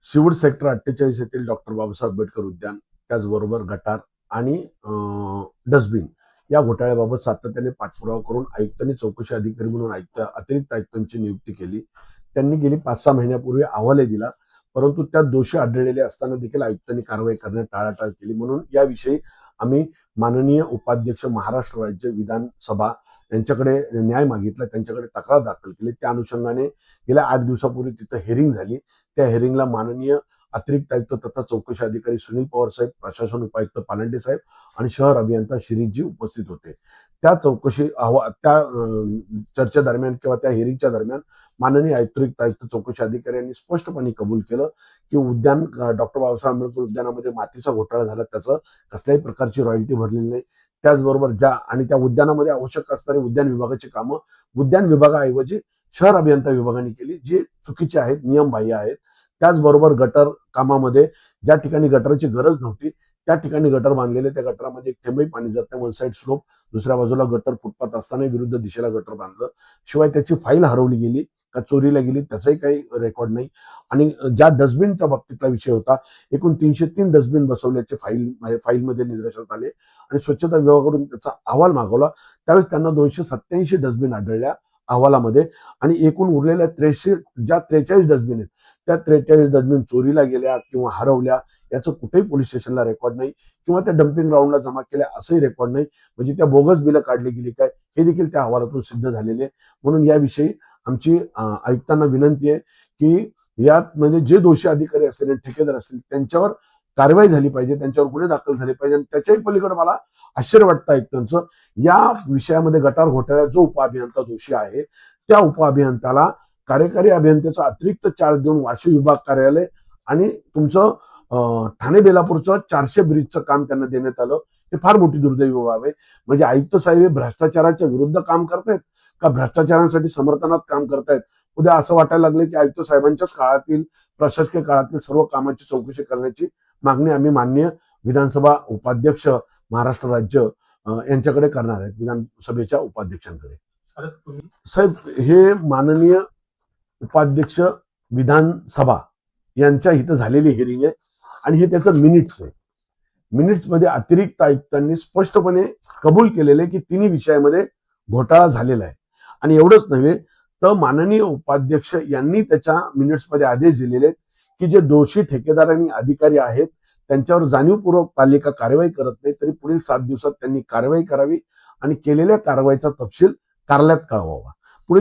सिवूड sector 48 येथील doctor Babasaheb Ambedkar उद्यान, त्याचबरोबर गटार आणि डस्टबिन या घोटाळ्याबाबत सातत्याने पाठपुरावा करून आयुक्तांनी चौकशी अधिकारी म्हणून अतिरिक्त आयुक्तांची नियुक्ती केली. त्यांनी गेली 5-6 महिन्यापूर्वी अहवालही दिला, परंतु त्यात दोषी आढळलेले असताना देखील आयुक्तांनी कारवाई करण्यात टाळाटाळ केली. म्हणून याविषयी आम्ही माननीय उपाध्यक्ष महाराष्ट्र राज्य विधानसभा यांच्याकडे न्याय मागितला, त्यांच्याकडे तक्रार दाखल केली. त्या अनुषंगाने गेल्या 8 दिवसापूर्वी तिथं हेरिंग झाली. त्या हेरिंगला माननीय अतिरिक्त आयुक्त तथा चौकशी अधिकारी सुनील पवार साहेब, प्रशासन उपायुक्त पालंडे साहेब आणि शहर अभियंता शिरीषजी उपस्थित होते. त्या चर्चेदरम्यान किंवा त्या हेरिंगच्या दरम्यान माननीय अतिरिक्त आयुक्त चौकशी अधिकाऱ्यांनी स्पष्टपणे कबूल केलं की उद्यान डॉक्टर बाबासाहेब आंबेडकर उद्यानामध्ये मातीचा घोटाळा झाला, त्याचं कसल्याही प्रकारची रॉयल्टी भरलेली नाही. त्याचबरोबर त्या उद्यानामध्ये आवश्यक असणारी उद्यान विभागाची कामं उद्यान विभागाऐवजी शहर अभियंता विभागाने केली, जी चुकीची आहेत, नियमबाह्य आहेत. त्याचबरोबर गटर कामामध्ये ज्या ठिकाणी गटरची गरज नव्हती त्या ठिकाणी गटर बांधलेले, त्या गटरामध्ये एक थेंबही पाणी जात नाही. वन साईड स्लोप, दुसऱ्या बाजूला गटर फुटपाथ असताना विरुद्ध दिशेला गटर बांधलं. शिवाय त्याची फाईल हरवली गेली का चोरीला गेली त्याचाही काही रेकॉर्ड नाही. आणि ज्या डस्टबिनच्या बाबतीतला विषय होता, एकूण 303 डस्टबिन बसवल्याचे फाईलमध्ये निदर्शनास आले आणि स्वच्छता विभागाकडून त्याचा अहवाल मागवला. त्यावेळेस त्यांना 287 डस्टबिन आढळल्या अहवालामध्ये आणि एकूण उरलेल्या 43 डस्टबिन आहेत त्या 43 डस्टबिन चोरीला गेल्या किंवा हरवल्या याचं कुठेही पोलीस स्टेशनला रेकॉर्ड नाही किंवा त्या डम्पिंग ग्राउंडला जमा केल्या असंही रेकॉर्ड नाही. म्हणजे त्या बोगस बिलं काढली गेली काय हे देखील त्या अहवालातून सिद्ध झालेले. म्हणून याविषयी आमची आयुक्तांना विनंती आहे की यात म्हणजे जे दोषी अधिकारी असतील, ठेकेदार असतील, त्यांच्यावर कारवाई झाली पाहिजे, त्यांच्यावर गुन्हे दाखल झाले पाहिजे. आणि त्याच्याही पलीकडे मला आश्चर्य वाटतं आयुक्तांचं, या विषयामध्ये गटार घोटाळ्यात जो उपअभियंता दोषी आहे त्या उपअभियंत्याला कार्यकारी अभियंत्याचा अतिरिक्त चार्ज देऊन वाशी विभाग कार्यालय आणि तुमचं ठाणे बेलापूरचं 400 ब्रिजचं काम त्यांना देण्यात आलं. हे फार मोठी दुर्दैवी बाब आहे. म्हणजे आयुक्त साहेब भ्रष्टाचाराच्या विरुद्ध काम करतायत का भ्रष्टाचारांसाठी समर्थनात काम करतायत? उद्या असं वाटायला लागलं की आयुक्त साहेबांच्याच काळातील प्रशासकीय काळातील सर्व कामाची चौकशी करण्याची मागणी आम्ही माननीय विधानसभा उपाध्यक्ष महाराष्ट्र राज्य यांच्याकडे करणार आहेत, विधानसभेच्या उपाध्यक्षांकडे. साहेब, हे माननीय उपाध्यक्ष विधानसभा यांच्या इथं झालेली हिअरिंग आहे आणि हे त्याचं मिनिट्स आहे. मिनिट्समध्ये अतिरिक्त आयुक्तांनी स्पष्टपणे कबूल केलेले की तिन्ही विषयामध्ये घोटाळा झालेला आहे. आणि एवढंच नव्हे तर माननीय उपाध्यक्ष यांनी त्याच्या मिनिट्समध्ये आदेश दिलेले आहेत की जे दोषी ठेकेदार आणि अधिकारी आहेत त्यांच्यावर जाणीवपूर्वक पालिका कारवाई करत नाही तरी पुढील 7 दिवसात त्यांनी कारवाई करावी आणि केलेल्या कारवाईचा तपशील कार्यालयात कळवावा.